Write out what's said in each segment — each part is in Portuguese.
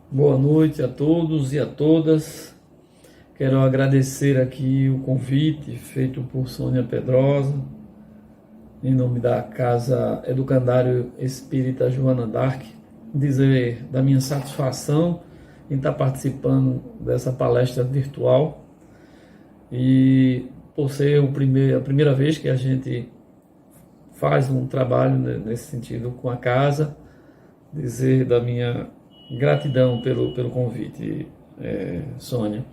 Boa noite a todos e a todas. Quero agradecer aqui o convite feito por Sônia Pedrosa, em nome da Casa Educandário Espírita Joana d'Arc, dizer da minha satisfação em estar participando dessa palestra virtual e por ser a primeira vez que a gente faz um trabalho nesse sentido com a casa, dizer da minha gratidão pelo convite, Sônia.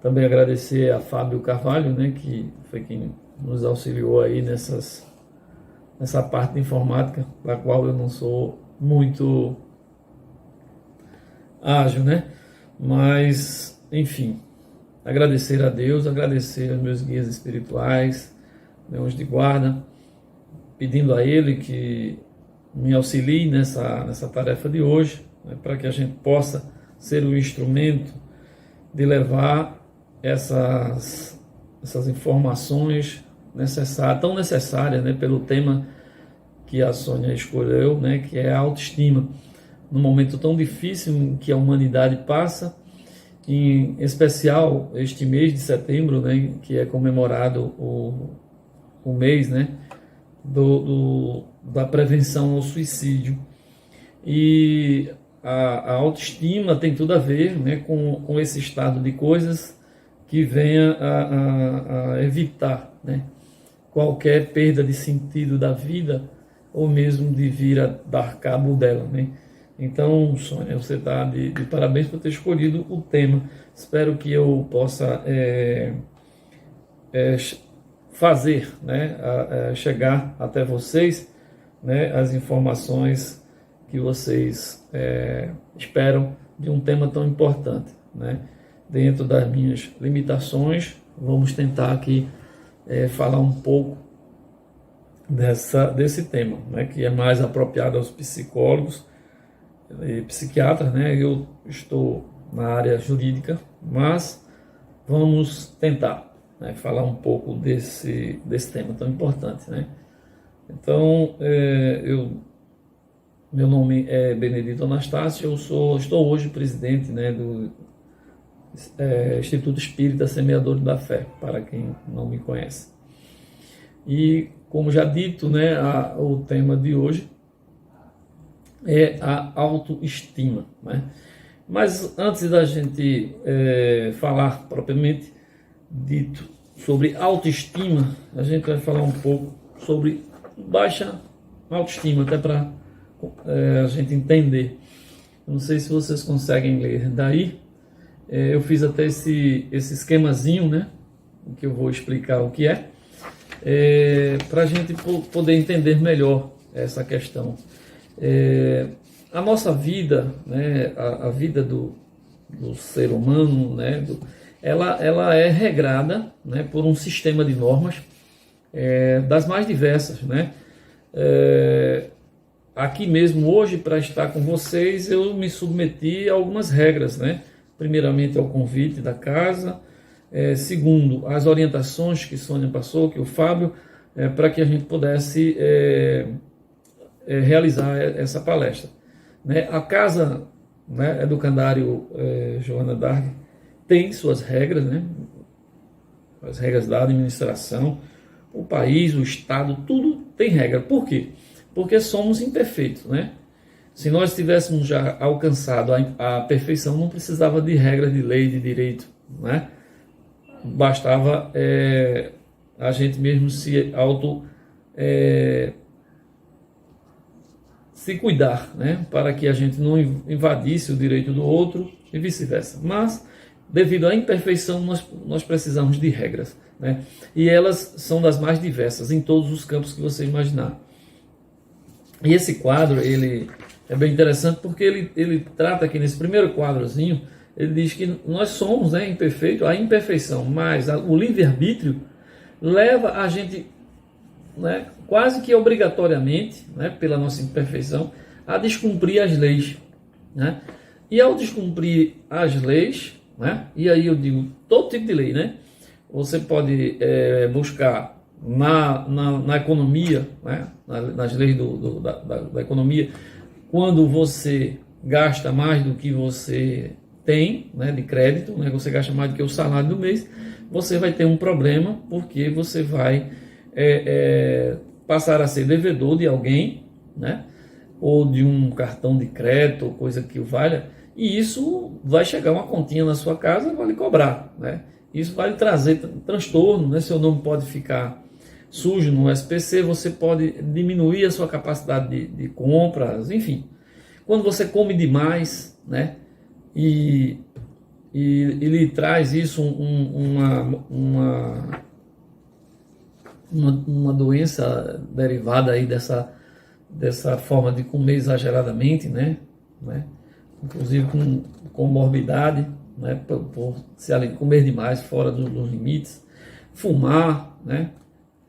Também agradecer a Fábio Carvalho, né, que foi quem nos auxiliou aí nessa parte de informática, da qual eu não sou muito ágil, né? Mas, enfim, agradecer a Deus, agradecer aos meus guias espirituais, meus de guarda, pedindo a Ele que me auxilie nessa tarefa de hoje, né, para que a gente possa ser o instrumento de levar essas informações tão necessárias, né, pelo tema que a Sônia escolheu, né, que é a autoestima. Num momento tão difícil em que a humanidade passa, em especial este mês de setembro, né, que é comemorado o mês, né, da prevenção ao suicídio. E a autoestima tem tudo a ver, né, com esse estado de coisas que venha a evitar, né, qualquer perda de sentido da vida ou mesmo de vir a dar cabo dela, né? Então, Sônia, você está de parabéns por ter escolhido o tema. Espero que eu possa fazer, né, chegar até vocês, né, as informações que vocês esperam de um tema tão importante, né? Dentro das minhas limitações, vamos tentar aqui falar um pouco desse tema, né, que é mais apropriado aos psicólogos e psiquiatras, né? Eu estou na área jurídica, mas vamos tentar, né, falar um pouco desse tema tão importante, né? Então, meu nome é Benedito Anastácio, estou hoje presidente, né, do Instituto Espírita Semeador da Fé, para quem não me conhece. E, como já dito, né, o tema de hoje é a autoestima, né? Mas antes da gente falar propriamente dito sobre autoestima, a gente vai falar um pouco sobre baixa autoestima, até para a gente entender. Eu não sei se vocês conseguem ler daí. Eu fiz até esse esquemazinho, né, que eu vou explicar o que para a gente poder entender melhor essa questão. A nossa vida, né, a vida do ser humano, né, ela é regrada, né, por um sistema de normas das mais diversas, né? Aqui mesmo hoje, para estar com vocês, eu me submeti a algumas regras, né? Primeiramente ao convite da casa, segundo, as orientações que Sônia passou, que o Fábio, para que a gente pudesse realizar essa palestra, né? A casa, né, Educandário Joana d'Arc tem suas regras, né? As regras da administração, o país, o Estado, tudo tem regra. Por quê? Porque somos imperfeitos, né? Se nós tivéssemos já alcançado a perfeição, não precisava de regra, de lei, de direito, né? Bastava a gente mesmo se cuidar, né? Para que a gente não invadisse o direito do outro e vice-versa. Mas, devido à imperfeição, nós precisamos de regras, né? E elas são das mais diversas, em todos os campos que você imaginar. E esse quadro, ele é bem interessante porque ele trata aqui nesse primeiro quadrozinho, ele diz que nós somos, né, imperfeitos, a imperfeição, mas o livre-arbítrio leva a gente, né, quase que obrigatoriamente, né, pela nossa imperfeição, a descumprir as leis, né? E ao descumprir as leis, né, e aí eu digo todo tipo de lei, né? Você pode buscar na economia, né, nas leis da economia, quando você gasta mais do que você tem, né, de crédito, né, você gasta mais do que o salário do mês, você vai ter um problema, porque você vai passar a ser devedor de alguém, né, ou de um cartão de crédito, ou coisa que o valha, e isso vai chegar uma continha na sua casa e vai lhe cobrar, né? Isso vai lhe trazer transtorno, né? Seu nome pode ficar sujo no SPC, você pode diminuir a sua capacidade de compras, enfim. Quando você come demais, né? E lhe traz isso uma doença derivada aí dessa forma de comer exageradamente, né? Inclusive com comorbidade, né? Por se comer demais fora dos limites, fumar, né?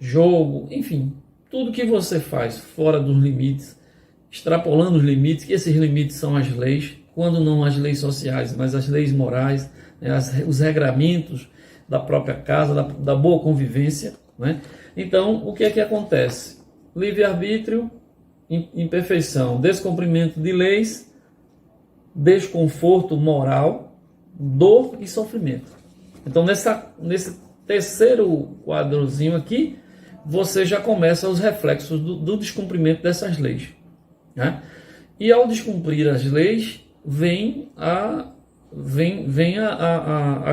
Jogo, enfim, tudo que você faz fora dos limites, extrapolando os limites, que esses limites são as leis, quando não as leis sociais, mas as leis morais, né? Os regramentos da própria casa, da boa convivência, né? Então, o que é que acontece? Livre-arbítrio, imperfeição, descumprimento de leis, desconforto moral, dor e sofrimento. Então, nesse terceiro quadrozinho aqui, você já começa os reflexos do descumprimento dessas leis, né? E ao descumprir as leis, vem a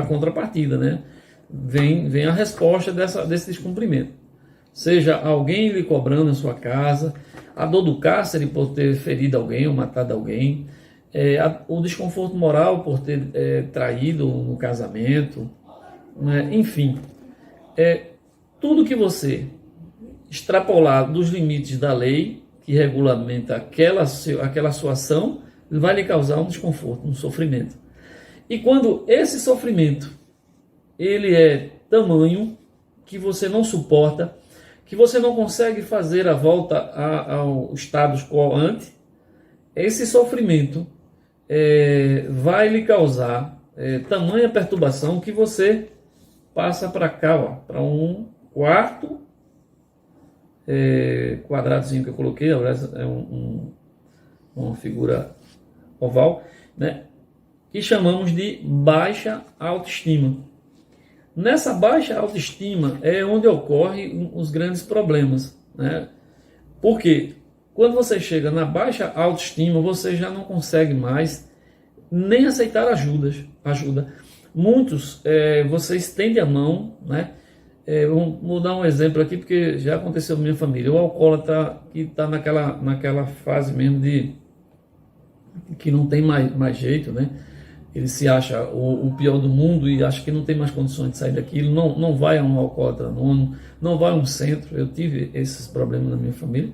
contrapartida, né? Vem a resposta desse descumprimento. Seja alguém lhe cobrando na sua casa, a dor do cárcere por ter ferido alguém ou matado alguém, o desconforto moral por ter traído no casamento, né? Enfim, tudo que você extrapolar dos limites da lei que regulamenta aquela sua ação vai lhe causar um desconforto, um sofrimento. E quando esse sofrimento ele é tamanho que você não suporta, que você não consegue fazer a volta ao status quo ante, esse sofrimento vai lhe causar tamanha perturbação que você passa para cá, para um quarto quadradozinho que eu coloquei, na verdade é uma figura oval, né, que chamamos de baixa autoestima. Nessa baixa autoestima é onde ocorrem os grandes problemas, né? Porque quando você chega na baixa autoestima, você já não consegue mais nem aceitar ajuda. Muitos, você estende a mão, né? Vou dar um exemplo aqui, porque já aconteceu na minha família. O alcoólatra que está naquela fase mesmo de que não tem mais jeito, né? Ele se acha o pior do mundo e acha que não tem mais condições de sair daquilo, não vai a um alcoólatra anônimo, não vai a um centro. Eu tive esses problemas na minha família.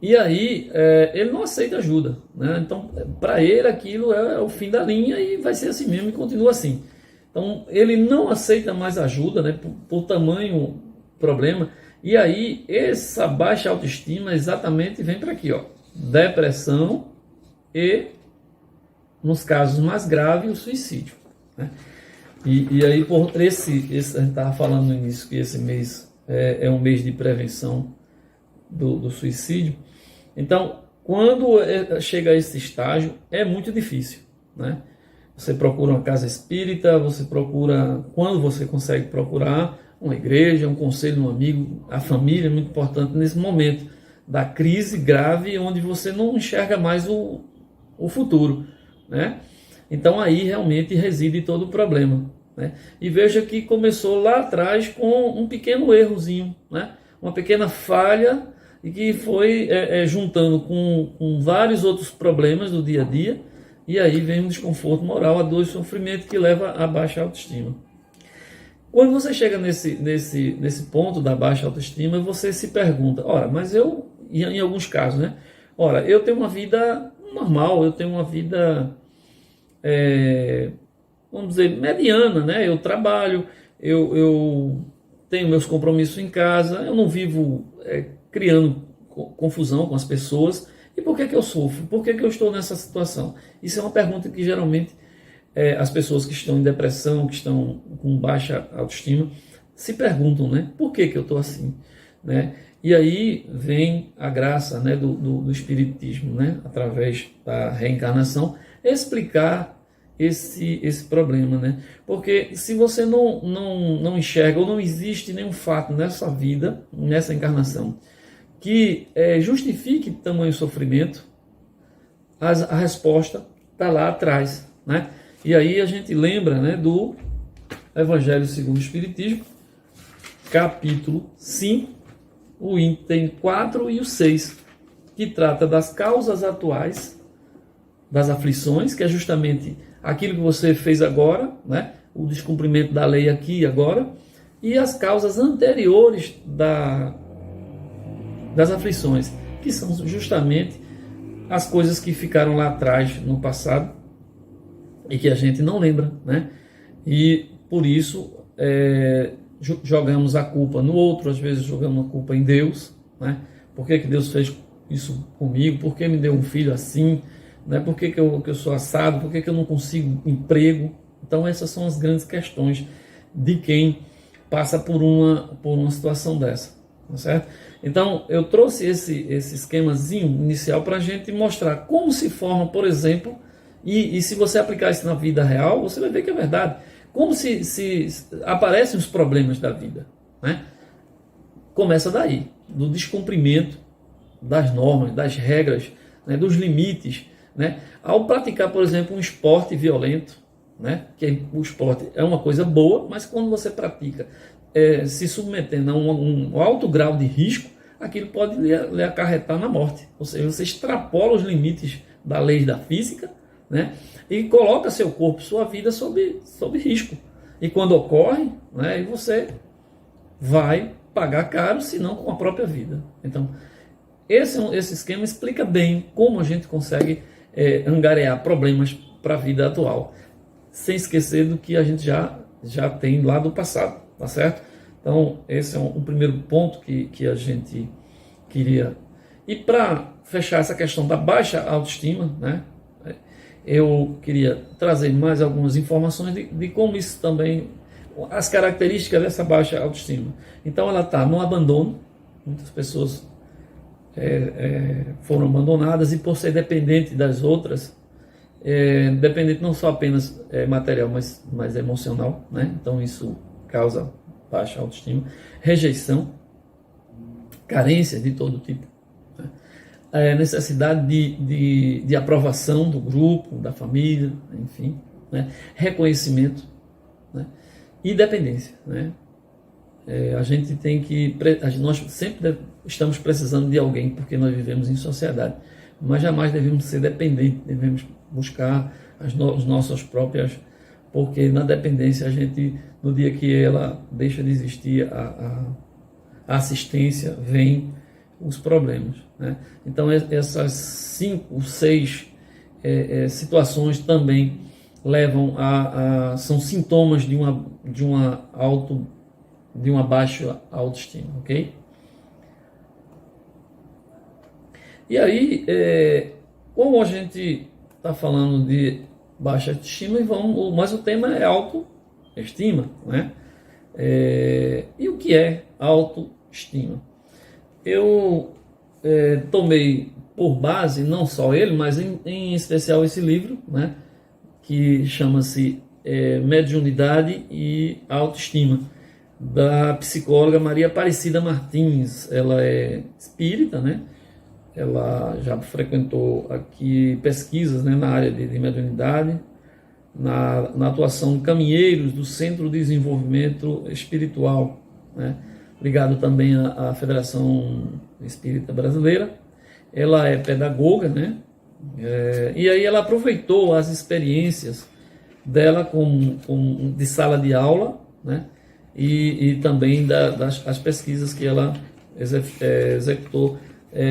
E aí, ele não aceita ajuda, né? Então, para ele, aquilo é o fim da linha e vai ser assim mesmo e continua assim. Então, ele não aceita mais ajuda, né? Por tamanho problema. E aí, essa baixa autoestima exatamente vem para aqui, ó. Depressão e, nos casos mais graves, o suicídio, né? E aí, por a gente estava falando no início que esse mês é um mês de prevenção do suicídio. Então, quando chega a esse estágio, é muito difícil, né? Você procura uma casa espírita, você procura, quando você consegue procurar, uma igreja, um conselho de um amigo, a família é muito importante nesse momento da crise grave, onde você não enxerga mais o futuro, né? Então aí realmente reside todo o problema, né? E veja que começou lá atrás com um pequeno errozinho, né? Uma pequena falha, e que foi juntando com vários outros problemas do dia a dia, e aí vem um desconforto moral, a dor e sofrimento que leva à baixa autoestima. Quando você chega nesse ponto da baixa autoestima, você se pergunta, ora, mas em alguns casos, né? Ora, eu tenho uma vida normal, eu tenho uma vida, vamos dizer, mediana, né? Eu trabalho, eu tenho meus compromissos em casa, eu não vivo criando confusão com as pessoas. E por que eu sofro? Por que eu estou nessa situação? Isso é uma pergunta que geralmente as pessoas que estão em depressão, que estão com baixa autoestima, se perguntam, né? Por que eu estou assim, né? E aí vem a graça, né, do Espiritismo, né, através da reencarnação, explicar esse problema, né? Porque se você não enxerga ou não existe nenhum fato nessa vida, nessa encarnação, que justifique tamanho sofrimento, a resposta está lá atrás, né? E aí a gente lembra, né, do Evangelho segundo o Espiritismo, capítulo 5, o item 4 e o 6, que trata das causas atuais das aflições, que é justamente aquilo que você fez agora, né? O descumprimento da lei aqui e agora, e as causas anteriores das aflições, que são justamente as coisas que ficaram lá atrás no passado e que a gente não lembra, né? E por isso jogamos a culpa no outro, às vezes jogamos a culpa em Deus, né? Por que Deus fez isso comigo? Por que me deu um filho assim? Né? Por que eu sou assado? Por que eu não consigo emprego? Então essas são as grandes questões de quem passa por uma situação dessa, tá certo? Então eu trouxe esse esquemazinho inicial para a gente mostrar como se forma, por exemplo, e se você aplicar isso na vida real, você vai ver que é verdade. Como se aparecem os problemas da vida, né? Começa daí, do descumprimento das normas, das regras, né, dos limites, né? Ao praticar, por exemplo, um esporte violento, né? Que o esporte é uma coisa boa, mas quando você pratica se submetendo a um alto grau de risco, aquilo pode lhe acarretar na morte. Ou seja, você extrapola os limites da lei da física, né? E coloca seu corpo, sua vida sob risco. E quando ocorre, né, você vai pagar caro, se não com a própria vida. Então, esse esquema explica bem como a gente consegue angariar problemas para a vida atual, sem esquecer do que a gente já tem lá do passado, tá certo? Então, esse é um primeiro ponto que a gente queria. E para fechar essa questão da baixa autoestima, né, eu queria trazer mais algumas informações de como isso também, as características dessa baixa autoestima. Então, ela está no abandono. Muitas pessoas foram abandonadas, e por ser dependente das outras, dependente não só apenas material, mas emocional, né? Então isso causa baixa autoestima, rejeição, carência de todo tipo, né? Necessidade de aprovação do grupo, da família, enfim, né? Reconhecimento, né? E dependência, né? A gente tem que, nós sempre estamos precisando de alguém, porque nós vivemos em sociedade, mas jamais devemos ser dependentes, devemos buscar as nossas próprias, porque na dependência a gente, no dia que ela deixa de existir a assistência, vem os problemas, né? Então essas 5, 6 situações também levam são sintomas de uma baixa autoestima, ok? E aí, como a gente está falando de baixa autoestima, mas o tema é autoestima, né? E o que é autoestima? Eu tomei por base, não só ele, mas em especial esse livro, né? Que chama-se Mediunidade e Autoestima, da psicóloga Maria Aparecida Martins. Ela é espírita, né? Ela já frequentou aqui pesquisas, né, na área de mediunidade, na atuação de caminheiros do Centro de Desenvolvimento Espiritual, né? Ligado também à Federação Espírita Brasileira. Ela é pedagoga, né? E aí ela aproveitou as experiências dela de sala de aula, né? E também das pesquisas que ela executou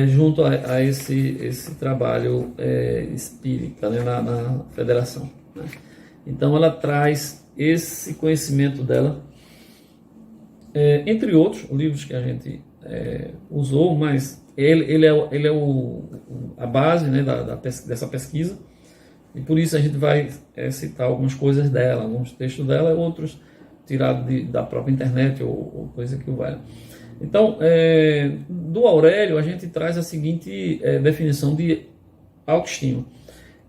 junto a esse trabalho espírita, né, na federação, né? Então ela traz esse conhecimento dela, entre outros livros que a gente usou, mas ele é a base, né, dessa pesquisa, e por isso a gente vai citar algumas coisas dela, alguns textos dela, outros tirados da própria internet ou coisa que valha. Então, do Aurélio, a gente traz a seguinte definição de autoestima.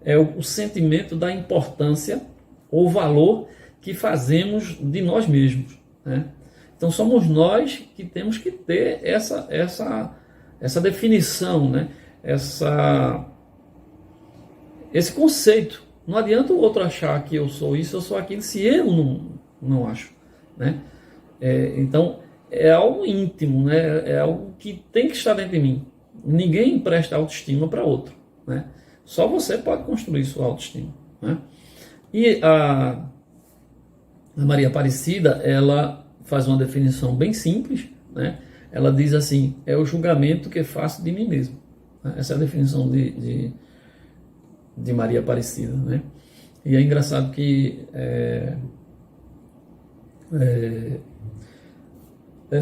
É o sentimento da importância ou valor que fazemos de nós mesmos, né? Então, somos nós que temos que ter essa definição, né? Esse conceito. Não adianta o outro achar que eu sou isso, eu sou aquilo, se eu não acho, né? Então, é algo íntimo, né? É algo que tem que estar dentro de mim. Ninguém empresta autoestima para outro, né? Só você pode construir sua autoestima, né? E a Maria Aparecida, ela faz uma definição bem simples, né? Ela diz assim: é o julgamento que faço de mim mesmo. Essa é a definição de Maria Aparecida, né? E é engraçado que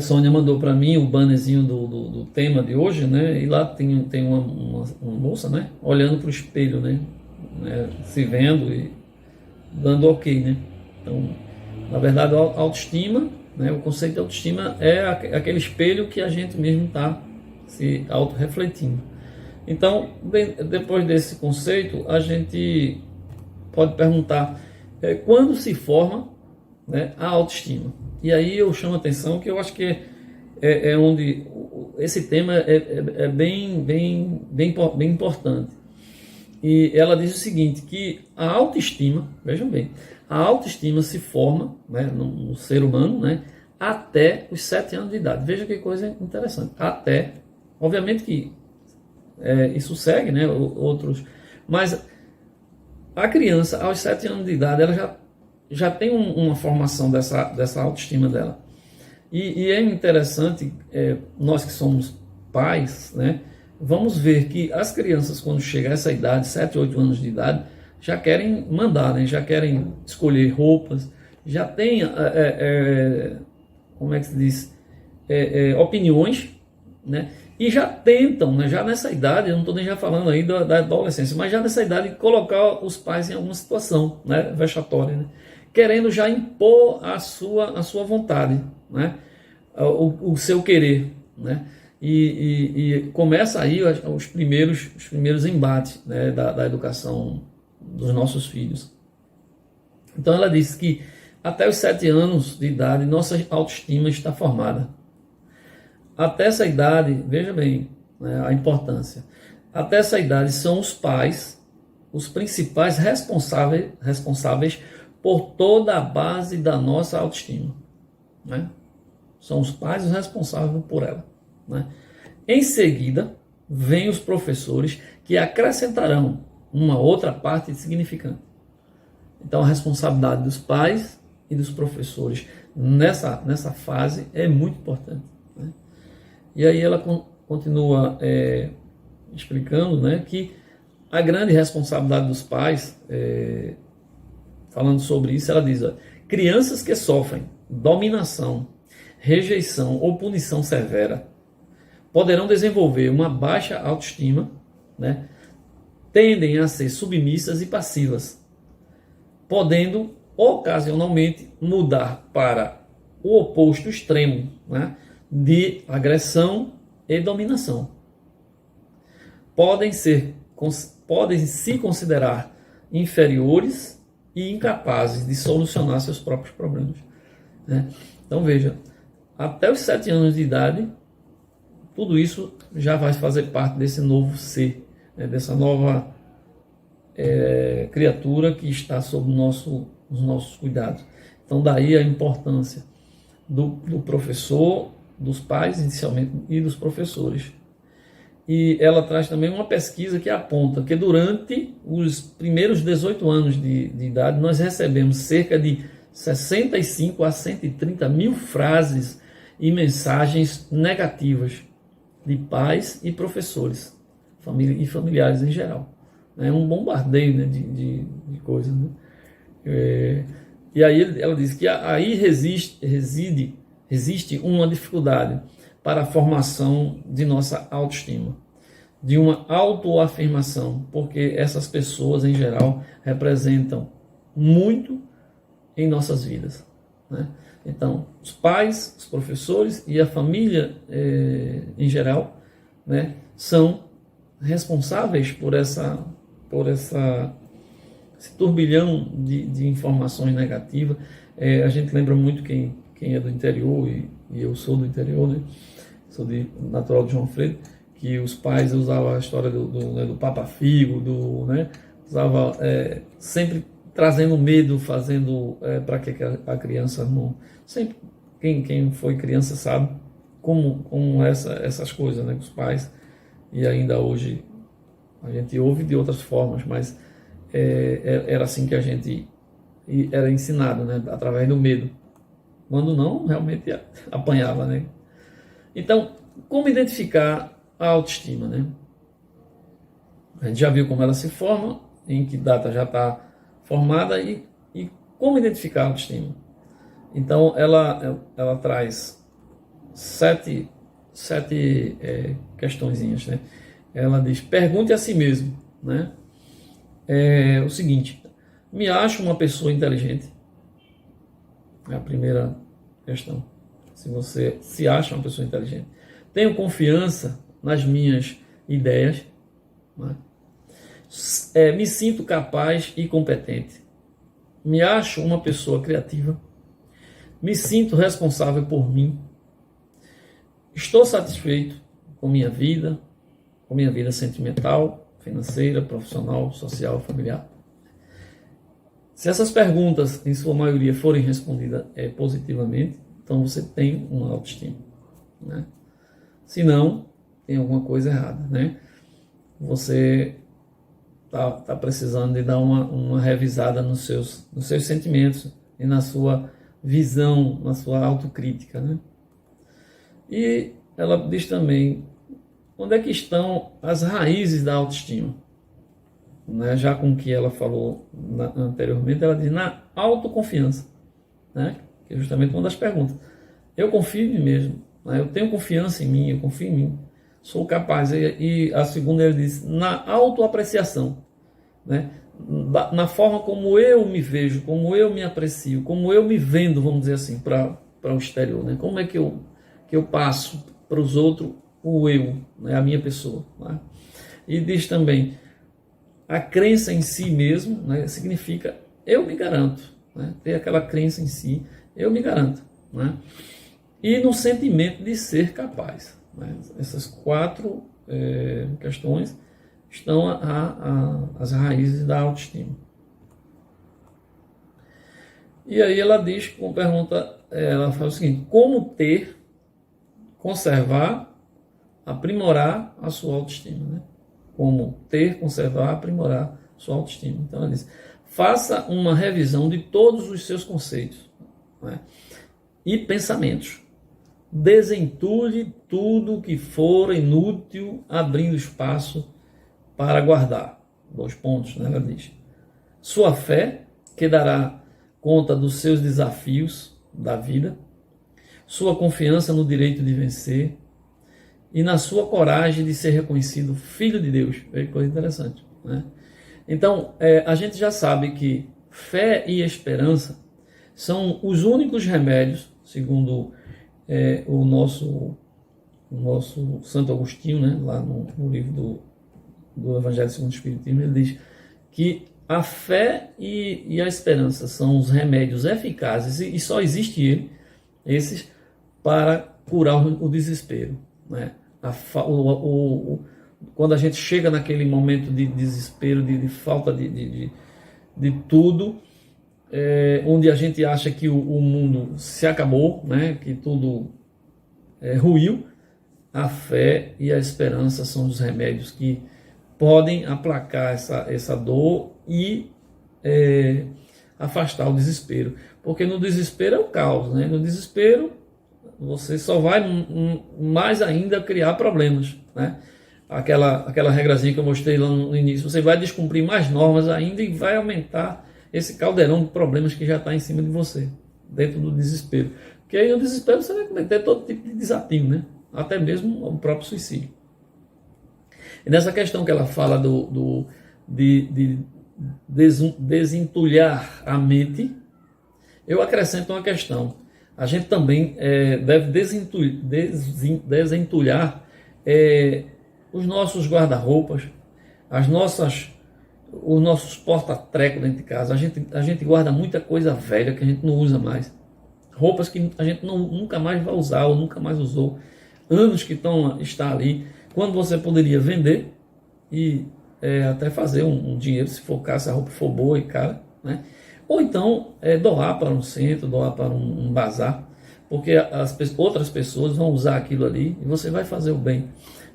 Sônia mandou para mim o bannerzinho do tema de hoje, né? E lá tem uma moça, né? Olhando para o espelho, né? Se vendo e dando ok, né? Então, na verdade, a autoestima, né? O conceito de autoestima é aquele espelho que a gente mesmo está se auto-refletindo. Então, depois desse conceito, a gente pode perguntar quando se forma, né, a autoestima. E aí eu chamo a atenção que eu acho que é onde esse tema é bem importante. E ela diz o seguinte, que a autoestima, vejam bem, a autoestima se forma, né, no ser humano, né, até os 7 anos de idade. Veja que coisa interessante. Até, obviamente que isso segue, né, outros, mas a criança aos 7 anos de idade ela já tem uma formação dessa autoestima dela. E é interessante, nós que somos pais, né, vamos ver que as crianças, quando chegam a essa idade, 7, 8 anos de idade, já querem mandar, né, já querem escolher roupas, já tem, como é que se diz, opiniões, né, e já tentam, né, já nessa idade, eu não estou nem já falando aí da adolescência, mas já nessa idade, colocar os pais em alguma situação, né, vexatória, né, querendo já impor a sua vontade, né, o seu querer, né, e começa aí os primeiros embates, né, da educação dos nossos filhos. Então ela diz que até os 7 anos de idade nossa autoestima está formada. Até essa idade, veja bem, né, a importância, até essa idade são os pais os principais responsáveis por toda a base da nossa autoestima, né? São os pais os responsáveis por ela, né? Em seguida, vêm os professores que acrescentarão uma outra parte significante. Então, a responsabilidade dos pais e dos professores nessa fase é muito importante, né? E aí ela continua explicando, né, que a grande responsabilidade dos pais, falando sobre isso, ela diz: crianças que sofrem dominação, rejeição ou punição severa poderão desenvolver uma baixa autoestima, né? Tendem a ser submissas e passivas, podendo ocasionalmente mudar para o oposto extremo, né, de agressão e dominação. Podem se considerar inferiores e incapazes de solucionar seus próprios problemas, né? Então veja, até os 7 anos de idade, tudo isso já vai fazer parte desse novo ser, né, dessa nova criatura que está sob os nossos cuidados. Então daí a importância do professor, dos pais inicialmente e dos professores. E ela traz também uma pesquisa que aponta que durante os primeiros 18 anos de idade nós recebemos cerca de 65 a 130 mil frases e mensagens negativas de pais e professores, e familiares em geral. É um bombardeio, né, de coisas, né? E aí ela diz que aí existe uma dificuldade para a formação de nossa autoestima, de uma autoafirmação, porque essas pessoas em geral representam muito em nossas vidas, né? Então, os pais, os professores e a família em geral, né, são responsáveis por esse turbilhão de informações negativas. A gente lembra muito quem é do interior, e eu sou do interior, né? Sou natural de João Alfredo, que os pais usavam a história do Papa Figo, né? Usava sempre trazendo medo, fazendo para que a criança não... Sempre, quem foi criança sabe como essas coisas, né? Os pais, e ainda hoje a gente ouve de outras formas, mas era assim que a gente era ensinado, né? Através do medo. Quando não, realmente apanhava, né? Então, como identificar a autoestima, né? A gente já viu como ela se forma, em que data já está formada e como identificar a autoestima. Então, ela traz sete questõezinhas, né? Ela diz: pergunte a si mesmo, né? O seguinte: me acho uma pessoa inteligente? É a primeira questão. Se você se acha uma pessoa inteligente. Tenho confiança nas minhas ideias, né? Me sinto capaz e competente. Me acho uma pessoa criativa. Me sinto responsável por mim. Estou satisfeito com minha vida sentimental, financeira, profissional, social, familiar. Se essas perguntas, em sua maioria, forem respondidas positivamente, então você tem uma autoestima, né? Se não, tem alguma coisa errada, né? Você tá precisando de dar uma revisada nos seus sentimentos e na sua visão, na sua autocrítica, né? E ela diz também onde é que estão as raízes da autoestima, né? Já com o que ela falou anteriormente, ela diz na autoconfiança, né? Que é justamente uma das perguntas. Eu confio em mim mesmo, né? Eu tenho confiança em mim, eu confio em mim, sou capaz. E a segunda, ele diz na autoapreciação, né? Na forma como eu me vejo, como eu me aprecio, como eu me vendo, vamos dizer assim, para o exterior, né? Como é que eu passo para os outros o eu, né? A minha pessoa, né? E diz também a crença em si mesmo, né? Significa eu me garanto, né? Ter aquela crença em si, eu me garanto, né? E no sentimento de ser capaz, né? Essas quatro questões estão as raízes da autoestima. E aí ela diz, com pergunta, ela fala o seguinte: como ter, conservar, aprimorar a sua autoestima, né? Como ter, conservar, aprimorar a sua autoestima. Então ela diz: faça uma revisão de todos os seus conceitos, né? E pensamentos. Desentulhe tudo que for inútil, abrindo espaço para guardar. 2 pontos, né? Ela diz: sua fé, que dará conta dos seus desafios da vida, sua confiança no direito de vencer e na sua coragem de ser reconhecido filho de Deus. É coisa interessante, né? Então, a gente já sabe que fé e esperança são os únicos remédios, segundo o nosso Santo Agostinho, né, lá no livro do Evangelho segundo o Espiritismo, ele diz que a fé e a esperança são os remédios eficazes, e só existe esses para curar o desespero, né? Quando a gente chega naquele momento de desespero, de falta de tudo, onde a gente acha que o mundo se acabou, né? Que tudo ruiu, a fé e a esperança são os remédios que podem aplacar essa dor e afastar o desespero. Porque no desespero é o caos, né? No desespero você só vai mais ainda criar problemas, né? Aquela regrazinha que eu mostrei lá no início, você vai descumprir mais normas ainda e vai aumentar esse caldeirão de problemas que já está em cima de você, dentro do desespero. Porque aí no desespero você vai cometer todo tipo de desatino, né? Até mesmo o próprio suicídio. E nessa questão que ela fala de desentulhar a mente, eu acrescento uma questão: a gente também deve desentulhar os nossos guarda-roupas, os nossos porta-trecos dentro de casa. A gente guarda muita coisa velha que a gente não usa mais. Roupas que a gente nunca mais vai usar ou nunca mais usou. Anos que está ali. Quando você poderia vender e até fazer um dinheiro, se for caso, se a roupa for boa e cara, né? Ou então doar para um centro, doar para um bazar, porque outras pessoas vão usar aquilo ali e você vai fazer o bem.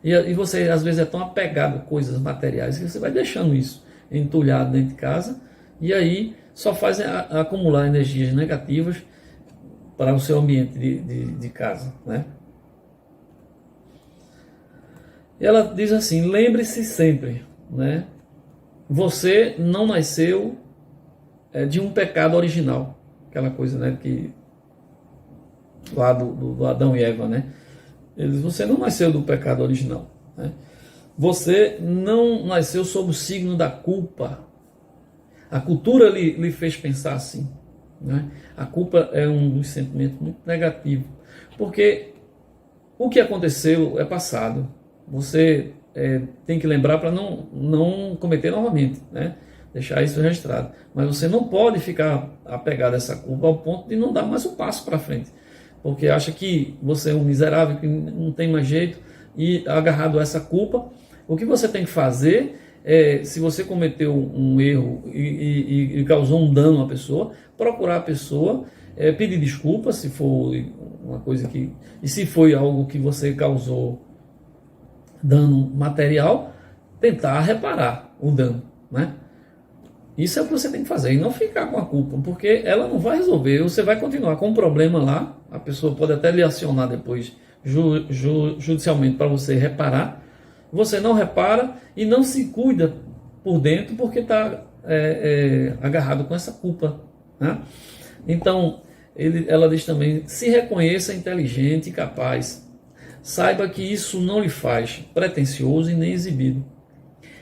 E você às vezes é tão apegado a coisas materiais que você vai deixando isso entulhado dentro de casa e aí só faz acumular energias negativas para o seu ambiente de casa, né? E ela diz assim: lembre-se sempre, né? Você não nasceu de um pecado original, aquela coisa, né, que lá do Adão e Eva, né? Você não nasceu do pecado original, né? Você não nasceu sob o signo da culpa. A cultura lhe fez pensar assim, né? A culpa é um dos sentimentos muito negativos, porque o que aconteceu é passado. Você tem que lembrar para não cometer novamente, né? Deixar isso registrado. Mas você não pode ficar apegado a essa culpa ao ponto de não dar mais um passo para frente, porque acha que você é um miserável, que não tem mais jeito, e agarrado a essa culpa, o que você tem que fazer é, se você cometeu um erro e causou um dano à pessoa, procurar a pessoa, pedir desculpa se for uma coisa que... E se foi algo que você causou dano material, tentar reparar o dano, né? Isso é o que você tem que fazer, e não ficar com a culpa, porque ela não vai resolver, você vai continuar com um problema lá, a pessoa pode até lhe acionar depois judicialmente para você reparar, você não repara e não se cuida por dentro porque está agarrado com essa culpa, né? Então, ela diz também: se reconheça inteligente e capaz, saiba que isso não lhe faz pretensioso e nem exibido.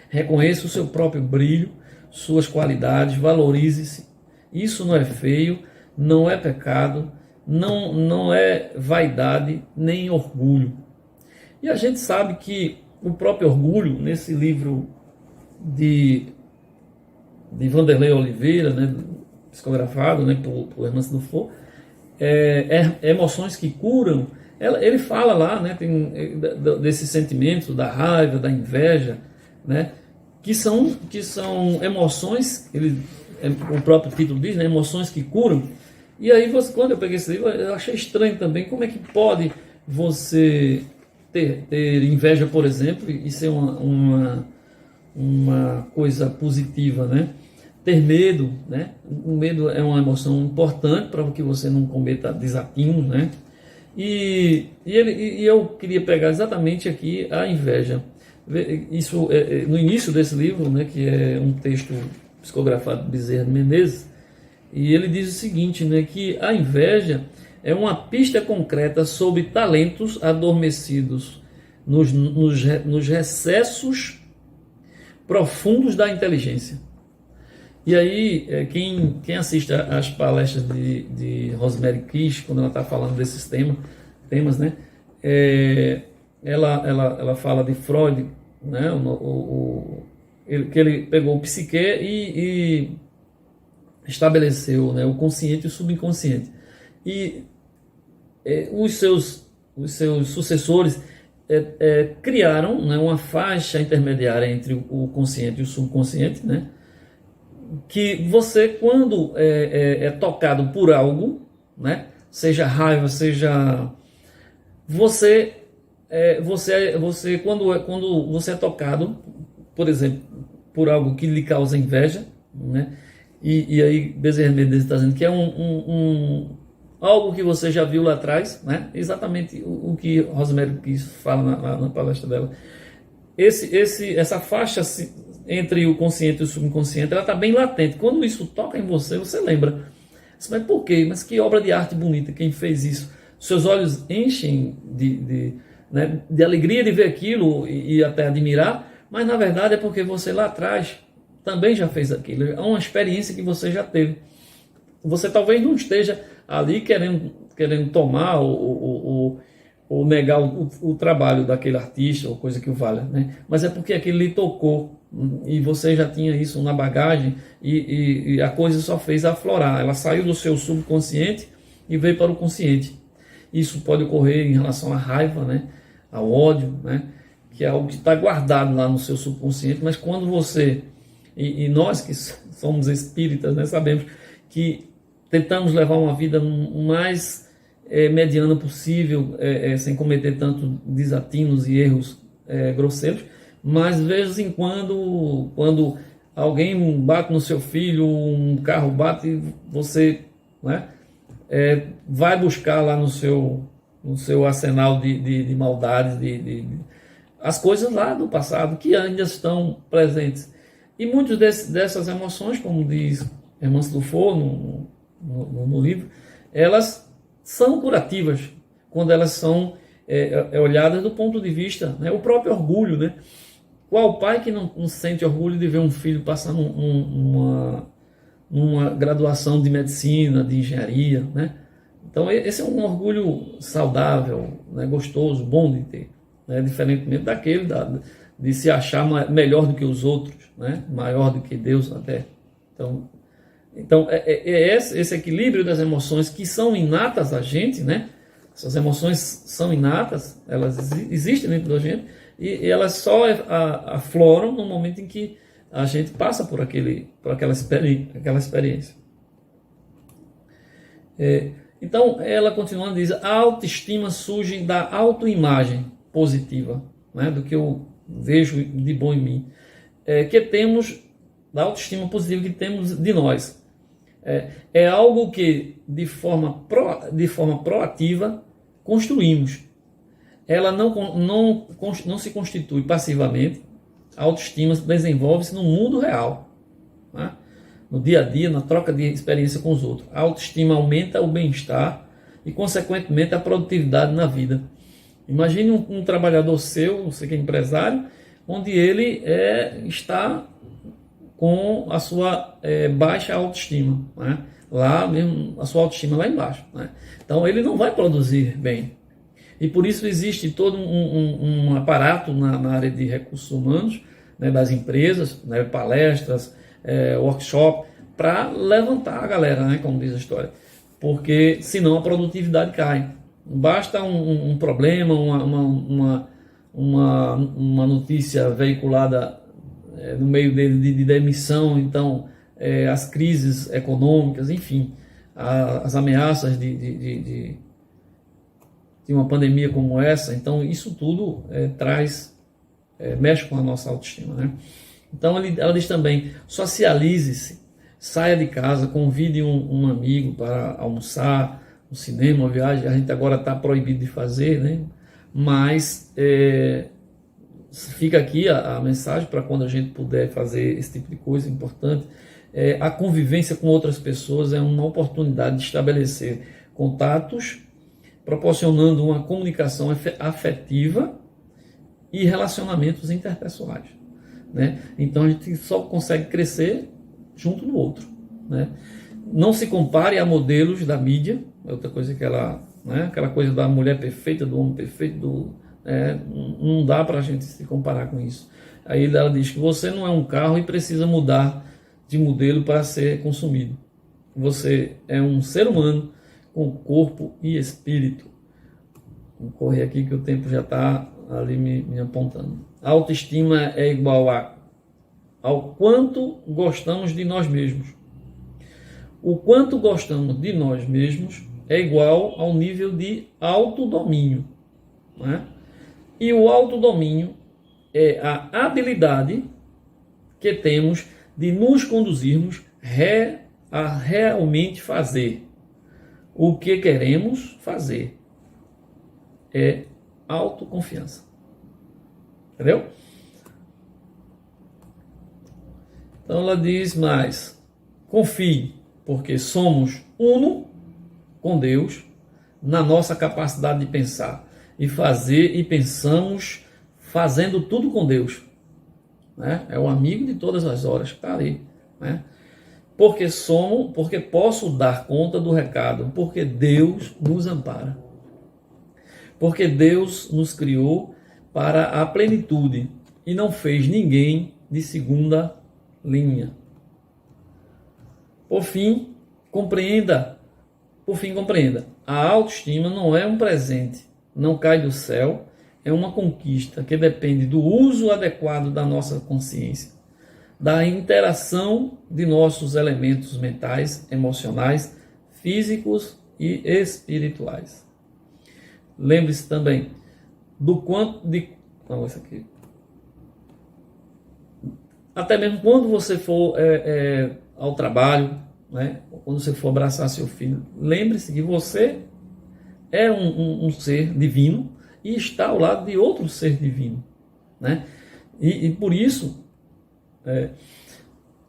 Reconheça o seu próprio brilho, suas qualidades, valorize-se. Isso não é feio, não é pecado, não é vaidade nem orgulho. E a gente sabe que o próprio orgulho, nesse livro de Vanderlei Oliveira, né, psicografado, né, por Hermance Dufour, emoções que curam. Ele fala lá, né, desses sentimentos da raiva, da inveja, né, que são emoções, o próprio título diz, né, emoções que curam. E aí, quando eu peguei esse livro, eu achei estranho também, como é que pode você ter inveja, por exemplo, e ser uma coisa positiva, né? Ter medo, né? O medo é uma emoção importante para que você não cometa desatino, né? E eu queria pegar exatamente aqui a inveja. Isso no início desse livro, né, que é um texto psicografado de Bezerra de Menezes, e ele diz o seguinte, né, que a inveja é uma pista concreta sobre talentos adormecidos nos recessos profundos da inteligência. E aí, quem assiste às palestras de Rosemary Kish, quando ela está falando desses temas, né, ela fala de Freud, né, que ele pegou o psique e estabeleceu, né, o consciente e o subconsciente. E os seus sucessores criaram, né, uma faixa intermediária entre o consciente e o subconsciente, né, que você, quando é tocado por algo, né, seja raiva, seja... Você quando você é tocado, por exemplo, por algo que lhe causa inveja, né, e aí Bezerra Menezes está dizendo que é algo que você já viu lá atrás, né, exatamente o que Rosemary fala na palestra dela. Essa faixa entre o consciente e o subconsciente, ela está bem latente. Quando isso toca em você, você lembra. Mas por quê? Mas que obra de arte bonita, quem fez isso? Seus olhos enchem de alegria de ver aquilo e até admirar, mas na verdade é porque você lá atrás também já fez aquilo. É uma experiência que você já teve. Você talvez não esteja ali querendo querendo tomar ou negar o trabalho daquele artista ou coisa que o valha, né? Mas é porque aquilo lhe tocou e você já tinha isso na bagagem e a coisa só fez aflorar. Ela saiu do seu subconsciente e veio para o consciente. Isso pode ocorrer em relação à raiva, né? Ao ódio, né? Que é algo que está guardado lá no seu subconsciente, mas quando você, e nós que somos espíritas, né, sabemos que tentamos levar uma vida mais mediana possível, sem cometer tanto desatinos e erros grosseiros, mas de vez em quando alguém bate no seu filho, um carro bate, você, né, vai buscar lá no seu arsenal de maldades, as coisas lá do passado que ainda estão presentes. E muitas dessas emoções, como diz Hermance Dufour no livro, elas são curativas quando elas são olhadas do ponto de vista, né, o próprio orgulho, né? Qual pai que não sente orgulho de ver um filho passar numa graduação de medicina, de engenharia, né? Então esse é um orgulho saudável, né, gostoso, bom de ter, né, diferentemente daquele de se achar melhor do que os outros, né, maior do que Deus até. Então esse equilíbrio das emoções que são inatas a gente, né? Essas emoções são inatas, elas existem dentro da gente e elas só afloram no momento em que a gente passa por aquela experiência. Então, ela continuando diz, a autoestima surge da autoimagem positiva, né, do que eu vejo de bom em mim, que temos, da autoestima positiva que temos de nós. É algo que, de forma proativa, construímos. Ela não se constitui passivamente. A autoestima desenvolve-se no mundo real, né? No dia a dia, na troca de experiência com os outros. A autoestima aumenta o bem-estar e, consequentemente, a produtividade na vida. Imagine um trabalhador seu, você que é empresário, onde ele está com a sua baixa autoestima, né? Lá mesmo, a sua autoestima lá embaixo, né? Então ele não vai produzir bem. E por isso existe todo um aparato na área de recursos humanos, né, das empresas, né, palestras, workshop, para levantar a galera, né, como diz a história. Porque senão a produtividade cai. Basta um problema, uma notícia veiculada no meio de demissão, então as crises econômicas, enfim, as ameaças de uma pandemia como essa, então isso tudo mexe com a nossa autoestima, né? Então ela diz também, socialize-se, saia de casa, convide um amigo para almoçar, um cinema, uma viagem, a gente agora está proibido de fazer, né? Mas fica aqui a mensagem para quando a gente puder fazer esse tipo de coisa importante. A convivência com outras pessoas é uma oportunidade de estabelecer contatos, proporcionando uma comunicação afetiva e relacionamentos interpessoais, né? Então a gente só consegue crescer junto no outro, né? Não se compare a modelos da mídia, é outra coisa que aquela coisa da mulher perfeita, do homem perfeito, não dá para a gente se comparar com isso. Aí ela diz que você não é um carro e precisa mudar de modelo para ser consumido. Você é um ser humano com corpo e espírito. Vou correr aqui que o tempo já está ali me apontando. A autoestima é igual ao quanto gostamos de nós mesmos. O quanto gostamos de nós mesmos é igual ao nível de autodomínio, né? E o autodomínio é a habilidade que temos de nos conduzirmos a realmente fazer o que queremos fazer. É autoconfiança. Entendeu? Então ela diz mais: confie, porque somos uno com Deus na nossa capacidade de pensar e fazer, e pensamos fazendo tudo com Deus, né? É o amigo de todas as horas que está ali, né? porque posso dar conta do recado, porque Deus nos ampara. Porque Deus nos criou para a plenitude e não fez ninguém de segunda linha. Por fim, compreenda. A autoestima não é um presente, não cai do céu, é uma conquista que depende do uso adequado da nossa consciência, da interação de nossos elementos mentais, emocionais, físicos e espirituais. Lembre-se também do quanto de... Não, isso aqui. Até mesmo quando você for ao trabalho, né? Quando você for abraçar seu filho, lembre-se que você é um ser divino e está ao lado de outro ser divino, né? E por isso,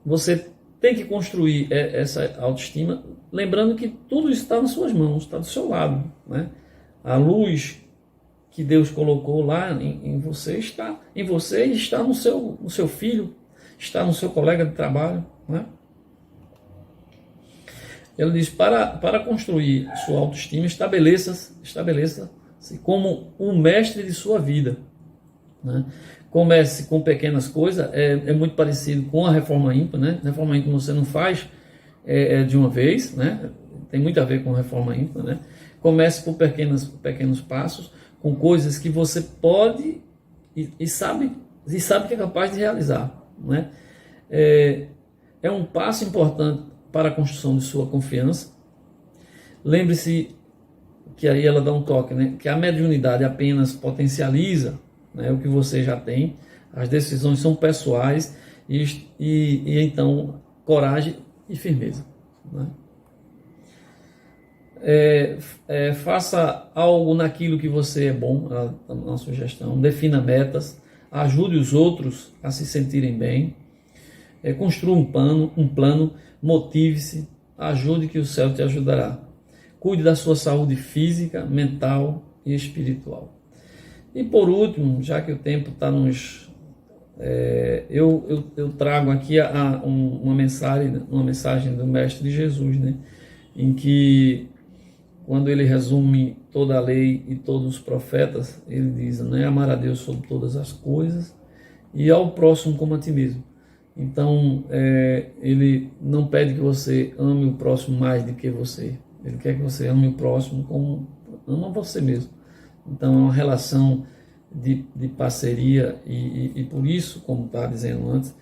você tem que construir essa autoestima, lembrando que tudo está nas suas mãos, está do seu lado, né? A luz que Deus colocou lá em você está em você e está no seu filho, está no seu colega de trabalho, né? Ele diz, para construir sua autoestima, estabeleça-se como um mestre de sua vida, né? Comece com pequenas coisas, é muito parecido com a reforma ímpar, né? Reforma ímpar você não faz de uma vez, né? Tem muito a ver com a reforma ímpar, né? Comece por pequenos passos, com coisas que você pode e sabe que é capaz de realizar, né? É um passo importante para a construção de sua confiança. Lembre-se que aí ela dá um toque, né? Que a mediunidade apenas potencializa, né, o que você já tem. As decisões são pessoais e então coragem e firmeza, né? Faça algo naquilo que você é bom, a sugestão. Defina metas, ajude os outros a se sentirem bem. Construa um plano, motive-se, ajude que o céu te ajudará. Cuide da sua saúde física, mental e espiritual. E por último, já que o tempo está nos... eu trago aqui uma mensagem do Mestre Jesus, né? Em que, quando ele resume toda a lei e todos os profetas, ele diz, né? Amar a Deus sobre todas as coisas e ao próximo como a ti mesmo. Então, ele não pede que você ame o próximo mais do que você. Ele quer que você ame o próximo como ama você mesmo. Então, é uma relação de parceria e por isso, como estava dizendo antes,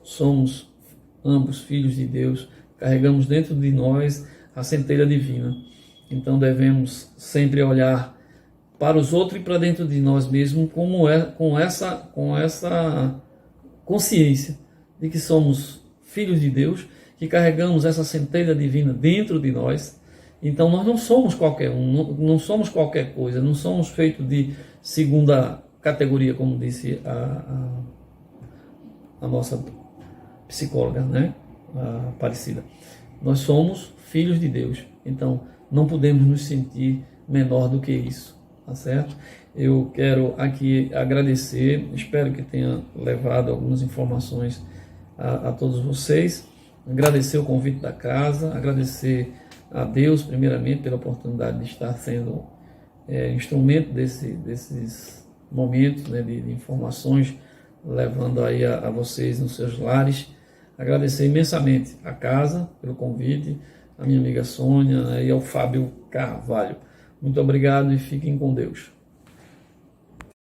somos ambos filhos de Deus, carregamos dentro de nós a centelha divina. Então, devemos sempre olhar para os outros e para dentro de nós mesmos com essa consciência de que somos filhos de Deus, que carregamos essa centelha divina dentro de nós. Então nós não somos qualquer um, não somos qualquer coisa, não somos feitos de segunda categoria, como disse a nossa psicóloga, né? A Aparecida. Nós somos filhos de Deus, então não podemos nos sentir menor do que isso, tá certo? Eu quero aqui agradecer, espero que tenha levado algumas informações a todos vocês, agradecer o convite da casa, agradecer a Deus primeiramente pela oportunidade de estar sendo instrumento desses momentos, né, de informações, levando aí a vocês nos seus lares. Agradecer imensamente a casa pelo convite, a minha amiga Sônia, né, e ao Fábio Carvalho. Muito obrigado e fiquem com Deus.